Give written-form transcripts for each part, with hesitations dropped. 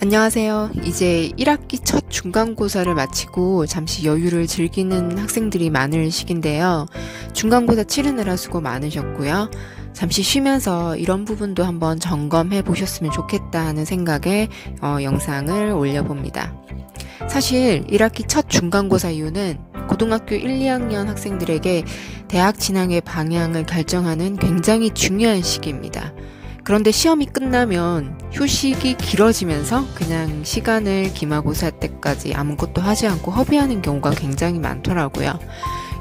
안녕하세요. 이제 1학기 첫 중간고사를 마치고 잠시 여유를 즐기는 학생들이 많을 시기인데요. 중간고사 치르느라 수고 많으셨고요. 잠시 쉬면서 이런 부분도 한번 점검해 보셨으면 좋겠다 하는 생각에 영상을 올려봅니다. 사실 1학기 첫 중간고사 이후는 고등학교 1, 2학년 학생들에게 대학 진학의 방향을 결정하는 굉장히 중요한 시기입니다. 그런데 시험이 끝나면 휴식이 길어지면서 그냥 시간을 기말고사 때까지 아무것도 하지 않고 허비하는 경우가 굉장히 많더라고요.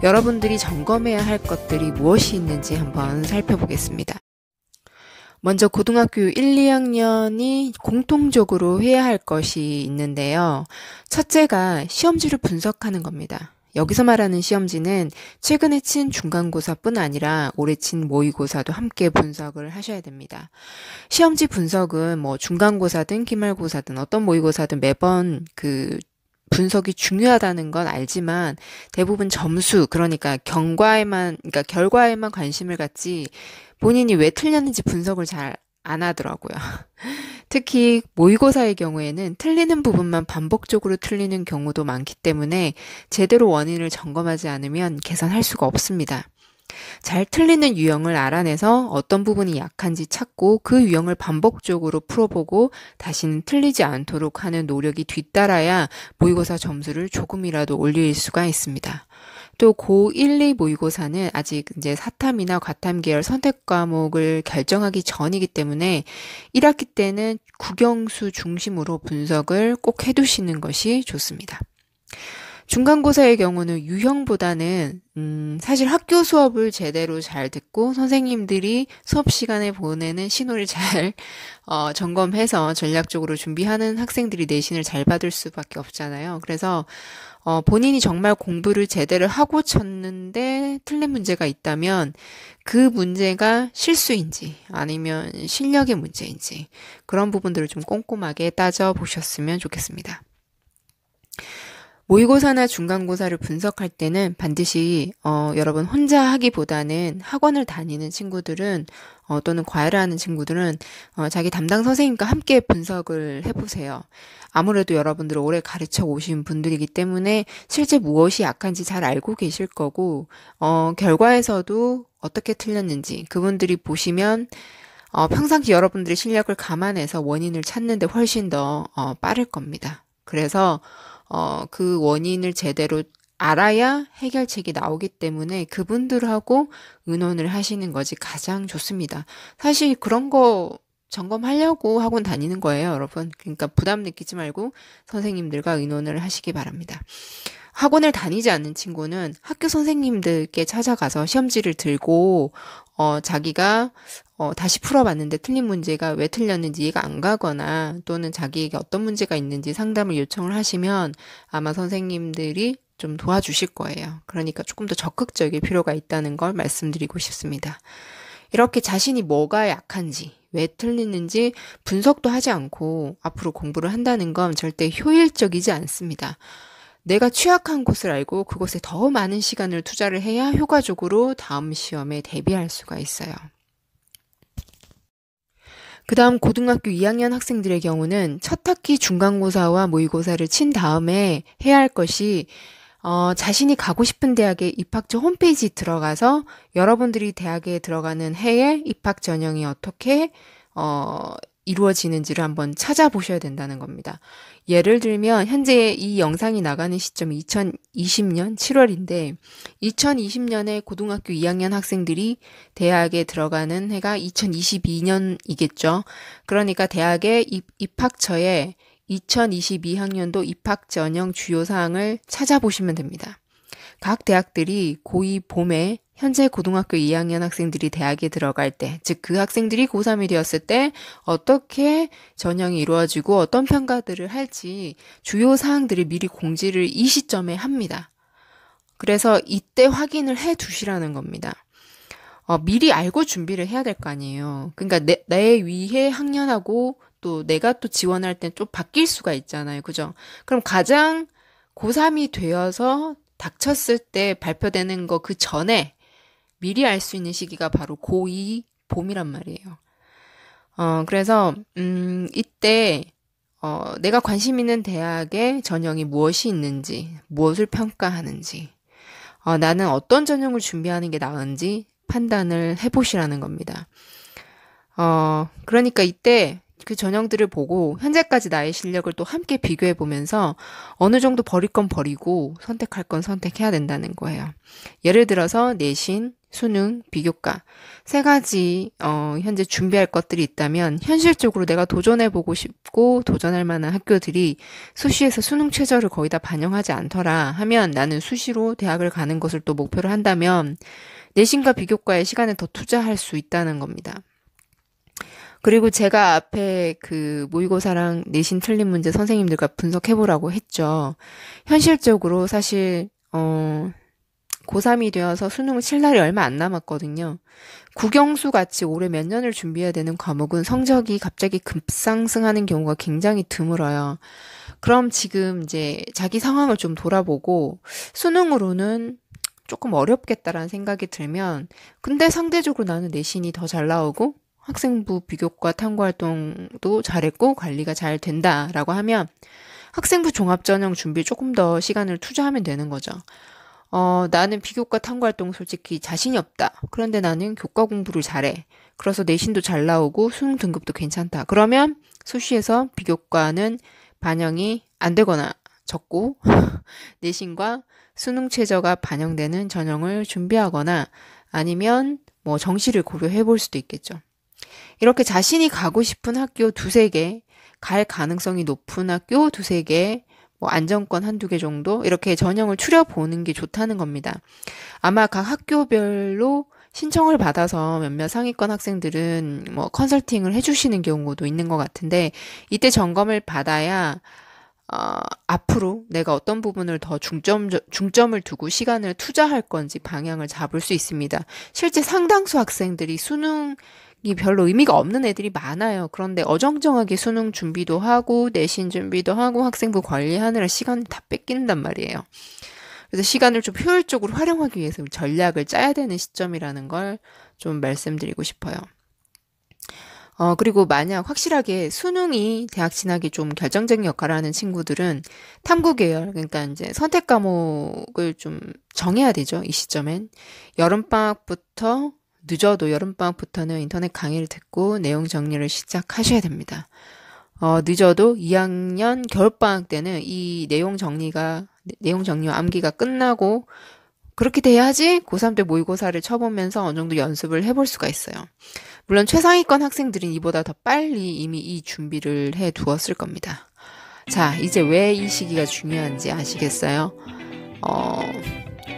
여러분들이 점검해야 할 것들이 무엇이 있는지 한번 살펴보겠습니다. 먼저 고등학교 1, 2학년이 공통적으로 해야 할 것이 있는데요. 첫째가 시험지를 분석하는 겁니다. 여기서 말하는 시험지는 최근에 친 중간고사뿐 아니라 올해 친 모의고사도 함께 분석을 하셔야 됩니다. 시험지 분석은 중간고사든 기말고사든 어떤 모의고사든 매번 분석이 중요하다는 건 알지만 대부분 점수, 그러니까 결과에만 관심을 갖지 본인이 왜 틀렸는지 분석을 잘 안 하더라고요. 특히 모의고사의 경우에는 틀리는 부분만 반복적으로 틀리는 경우도 많기 때문에 제대로 원인을 점검하지 않으면 개선할 수가 없습니다. 잘 틀리는 유형을 알아내서 어떤 부분이 약한지 찾고 그 유형을 반복적으로 풀어보고 다시는 틀리지 않도록 하는 노력이 뒤따라야 모의고사 점수를 조금이라도 올릴 수가 있습니다. 또 고1, 2 모의고사는 아직 이제 사탐이나 과탐 계열 선택 과목을 결정하기 전이기 때문에 1학기 때는 국영수 중심으로 분석을 꼭 해두시는 것이 좋습니다. 중간고사의 경우는 유형보다는 사실 학교 수업을 제대로 잘 듣고 선생님들이 수업 시간에 보내는 신호를 잘 점검해서 전략적으로 준비하는 학생들이 내신을 잘 받을 수밖에 없잖아요. 그래서 본인이 정말 공부를 제대로 하고 쳤는데 틀린 문제가 있다면 그 문제가 실수인지 아니면 실력의 문제인지 그런 부분들을 좀 꼼꼼하게 따져보셨으면 좋겠습니다. 모의고사나 중간고사를 분석할 때는 반드시 여러분 혼자 하기보다는 학원을 다니는 친구들은 또는 과외를 하는 친구들은 자기 담당 선생님과 함께 분석을 해보세요. 아무래도 여러분들은 오래 가르쳐 오신 분들이기 때문에 실제 무엇이 약한지 잘 알고 계실 거고 결과에서도 어떻게 틀렸는지 그분들이 보시면 평상시 여러분들의 실력을 감안해서 원인을 찾는 데 훨씬 더 빠를 겁니다. 그래서 그 원인을 제대로 알아야 해결책이 나오기 때문에 그분들하고 의논을 하시는 것이 가장 좋습니다. 사실 그런 거 점검하려고 학원 다니는 거예요, 여러분. 그러니까 부담 느끼지 말고 선생님들과 의논을 하시기 바랍니다. 학원을 다니지 않는 친구는 학교 선생님들께 찾아가서 시험지를 들고 자기가 다시 풀어봤는데 틀린 문제가 왜 틀렸는지 이해가 안 가거나 또는 자기에게 어떤 문제가 있는지 상담을 요청을 하시면 아마 선생님들이 좀 도와주실 거예요. 그러니까 조금 더 적극적일 필요가 있다는 걸 말씀드리고 싶습니다. 이렇게 자신이 뭐가 약한지, 왜 틀리는지 분석도 하지 않고 앞으로 공부를 한다는 건 절대 효율적이지 않습니다. 내가 취약한 곳을 알고 그곳에 더 많은 시간을 투자를 해야 효과적으로 다음 시험에 대비할 수가 있어요. 그 다음 고등학교 2학년 학생들의 경우는 첫 학기 중간고사와 모의고사를 친 다음에 해야 할 것이 자신이 가고 싶은 대학의 입학처 홈페이지 들어가서 여러분들이 대학에 들어가는 해에 입학 전형이 어떻게 이루어지는지를 한번 찾아보셔야 된다는 겁니다. 예를 들면 현재 이 영상이 나가는 시점이 2020년 7월인데 2020년에 고등학교 2학년 학생들이 대학에 들어가는 해가 2022년이겠죠. 그러니까 대학의 입학처에 2022학년도 입학 전형 주요 사항을 찾아보시면 됩니다. 각 대학들이 고2 봄에 현재 고등학교 2학년 학생들이 대학에 들어갈 때, 즉 그 학생들이 고3이 되었을 때 어떻게 전형이 이루어지고 어떤 평가들을 할지 주요 사항들을 미리 공지를 이 시점에 합니다. 그래서 이때 확인을 해 두시라는 겁니다. 미리 알고 준비를 해야 될 거 아니에요. 그러니까 내 위에 학년하고 또 내가 또 지원할 땐 좀 바뀔 수가 있잖아요. 그죠? 그럼 가장 고3이 되어서 닥쳤을 때 발표되는 거 그 전에 미리 알 수 있는 시기가 바로 고2 봄이란 말이에요. 그래서 이때 내가 관심 있는 대학의 전형이 무엇이 있는지, 무엇을 평가하는지, 나는 어떤 전형을 준비하는 게 나은지 판단을 해보시라는 겁니다. 그러니까 이때 그 전형들을 보고 현재까지 나의 실력을 또 함께 비교해 보면서 어느 정도 버릴 건 버리고 선택할 건 선택해야 된다는 거예요. 예를 들어서 내신, 수능, 비교과 세 가지 현재 준비할 것들이 있다면 현실적으로 내가 도전해 보고 싶고 도전할 만한 학교들이 수시에서 수능 최저를 거의 다 반영하지 않더라 하면 나는 수시로 대학을 가는 것을 또 목표로 한다면 내신과 비교과에 시간을 더 투자할 수 있다는 겁니다. 그리고 제가 앞에 그 모의고사랑 내신 틀린 문제 선생님들과 분석해보라고 했죠. 현실적으로 사실, 고3이 되어서 수능을 칠 날이 얼마 안 남았거든요. 국영수 같이 올해 몇 년을 준비해야 되는 과목은 성적이 갑자기 급상승하는 경우가 굉장히 드물어요. 그럼 지금 이제 자기 상황을 좀 돌아보고 수능으로는 조금 어렵겠다라는 생각이 들면 근데 상대적으로 나는 내신이 더 잘 나오고 학생부 비교과 탐구활동도 잘했고 관리가 잘 된다라고 하면 학생부 종합전형 준비에 조금 더 시간을 투자하면 되는 거죠. 나는 비교과 탐구활동 솔직히 자신이 없다. 그런데 나는 교과 공부를 잘해. 그래서 내신도 잘 나오고 수능 등급도 괜찮다. 그러면 수시에서 비교과는 반영이 안 되거나 적고 내신과 수능 최저가 반영되는 전형을 준비하거나 아니면 뭐 정시를 고려해 볼 수도 있겠죠. 이렇게 자신이 가고 싶은 학교 두세 개, 갈 가능성이 높은 학교 두세 개, 뭐 안정권 한두 개 정도 이렇게 전형을 추려보는 게 좋다는 겁니다. 아마 각 학교별로 신청을 받아서 몇몇 상위권 학생들은 뭐 컨설팅을 해주시는 경우도 있는 것 같은데 이때 점검을 받아야 앞으로 내가 어떤 부분을 더 중점을 두고 시간을 투자할 건지 방향을 잡을 수 있습니다. 실제 상당수 학생들이 수능이 별로 의미가 없는 애들이 많아요. 그런데 어정쩡하게 수능 준비도 하고 내신 준비도 하고 학생부 관리하느라 시간을 다 뺏긴단 말이에요. 그래서 시간을 좀 효율적으로 활용하기 위해서 전략을 짜야 되는 시점이라는 걸 좀 말씀드리고 싶어요. 그리고 만약 확실하게 수능이 대학 진학에 좀 결정적인 역할을 하는 친구들은 탐구 계열, 그러니까 이제 선택 과목을 좀 정해야 되죠. 이 시점엔. 늦어도 여름방학부터는 인터넷 강의를 듣고 내용 정리를 시작하셔야 됩니다. 늦어도 2학년 겨울방학 때는 이 내용 정리와 암기가 끝나고 그렇게 돼야지 고3 때 모의고사를 쳐보면서 어느 정도 연습을 해볼 수가 있어요. 물론 최상위권 학생들은 이보다 더 빨리 이미 이 준비를 해 두었을 겁니다. 자, 이제 왜 이 시기가 중요한지 아시겠어요?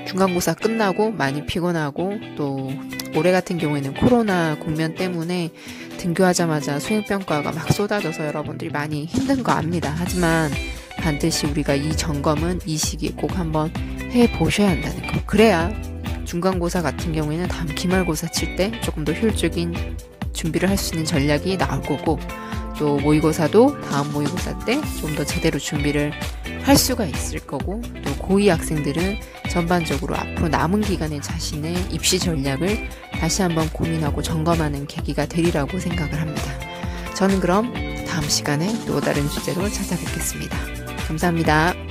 중간고사 끝나고 많이 피곤하고 또 올해 같은 경우에는 코로나 국면 때문에 등교하자마자 수행평가가 막 쏟아져서 여러분들이 많이 힘든 거 압니다. 하지만 반드시 우리가 이 점검은 이 시기에 꼭 한번 해보셔야 한다는 거. 그래야 중간고사 같은 경우에는 다음 기말고사 칠 때 조금 더 효율적인 준비를 할 수 있는 전략이 나올 거고 또 모의고사도 다음 모의고사 때 좀 더 제대로 준비를 할 수가 있을 거고 또 고2 학생들은 전반적으로 앞으로 남은 기간에 자신의 입시 전략을 다시 한번 고민하고 점검하는 계기가 되리라고 생각을 합니다. 저는 그럼 다음 시간에 또 다른 주제로 찾아뵙겠습니다. 감사합니다.